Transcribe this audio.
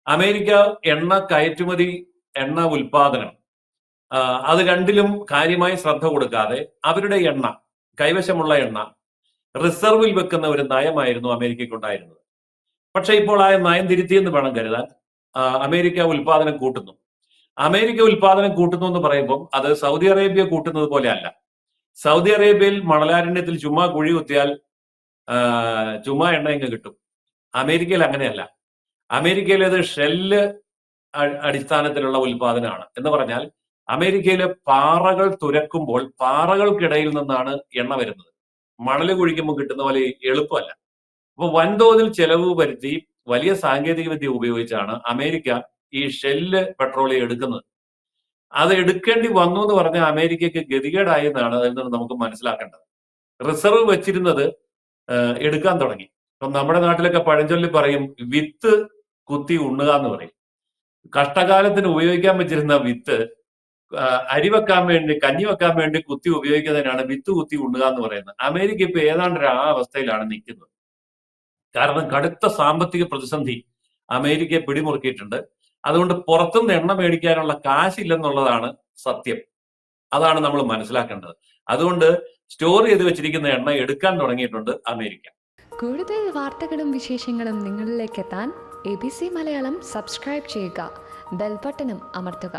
America എണ്ണ കയറ്റുമതി, എണ്ണ ഉൽപാദനം, അത് രണ്ടിലും കാര്യമായി ശ്രദ്ധ കൊടുക്കാതെ അവരുടെ എണ്ണ, കൈവശമുള്ള എണ്ണ റിസർവിൽ വെക്കുന്ന ഒരു നയമായിരുന്നു അമേരിക്കയ്ക്കുണ്ടായിരുന്നത്. പക്ഷേ ഇപ്പോൾ ആ നയം തിരുത്തിയെന്ന് വേണം കരുതാൻ. അമേരിക്ക ഉൽപാദനം കൂട്ടുന്നു. അമേരിക്ക ഉൽപാദനം കൂട്ടുന്നു എന്ന് പറയുമ്പോൾ അത് സൗദി അറേബ്യ കൂട്ടുന്നത് പോലെ അല്ല. സൗദി അറേബ്യയിൽ മണലാരണ്യത്തിൽ ചുമ്മാ കുഴി കുത്തിയാൽ ചുമ്മാ എണ്ണ ഇങ്ങ് കിട്ടും. അമേരിക്കയിൽ അങ്ങനെയല്ല. അമേരിക്കയിൽ അത് ഷെല്ല് അടിസ്ഥാനത്തിലുള്ള ഉൽപാദനമാണ്. എന്ന് പറഞ്ഞാൽ അമേരിക്കയിലെ പാറകൾ തുരക്കുമ്പോൾ പാറകൾക്കിടയിൽ നിന്നാണ് എണ്ണ വരുന്നത്. മണല് കുഴിക്കുമ്പോൾ കിട്ടുന്ന പോലെ എളുപ്പമല്ല. അപ്പൊ വൻതോതിൽ ചെലവ് വരുത്തി വലിയ സാങ്കേതിക വിദ്യ ഉപയോഗിച്ചാണ് അമേരിക്ക ഈ ഷെല്ല് പെട്രോളിയം എടുക്കുന്നത്. അത് എടുക്കേണ്ടി വന്നു എന്ന് പറഞ്ഞാൽ അമേരിക്കയ്ക്ക് ഗതികേടായി എന്നാണ് അതിൽ നിന്ന് നമുക്ക് മനസ്സിലാക്കേണ്ടത്. റിസർവ് വെച്ചിരുന്നത് എടുക്കാൻ തുടങ്ങി. ഇപ്പം നമ്മുടെ നാട്ടിലൊക്കെ പഴഞ്ചൊല്ലി പറയും, വിത്ത് കുത്തി ഉണ്ണുക എന്ന് പറയും. കഷ്ടകാലത്തിന് ഉപയോഗിക്കാൻ വെച്ചിരുന്ന വിത്ത് അരി വെക്കാൻ വേണ്ടി, കഞ്ഞി വെക്കാൻ വേണ്ടി കുത്തി ഉപയോഗിക്കുന്നതിനാണ് വിത്ത് കുത്തി ഉണ്ണുക എന്ന് പറയുന്നത്. അമേരിക്ക ഇപ്പൊ ഏതാണ്ട് ആ അവസ്ഥയിലാണ് നിൽക്കുന്നത്. കാരണം കടുത്ത സാമ്പത്തിക പ്രതിസന്ധി അമേരിക്കയെ പിടിമുറുക്കിയിട്ടുണ്ട്. അതുകൊണ്ട് പുറത്തുനിന്ന് എണ്ണ മേടിക്കാനുള്ള കാശില്ലെന്നുള്ളതാണ് സത്യം. അതാണ് നമ്മൾ മനസ്സിലാക്കേണ്ടത്. അതുകൊണ്ട് സ്റ്റോർ ചെയ്ത് വെച്ചിരിക്കുന്ന എണ്ണ എടുക്കാൻ തുടങ്ങിയിട്ടുണ്ട് അമേരിക്ക. കൂടുതൽ വാർത്തകളും വിശേഷങ്ങളും നിങ്ങളിലേക്ക് എത്താൻ ABC മലയാളം സബ്സ്ക്രൈബ് ചെയ്യുക, ബെൽ ബട്ടണും അമർത്തുക.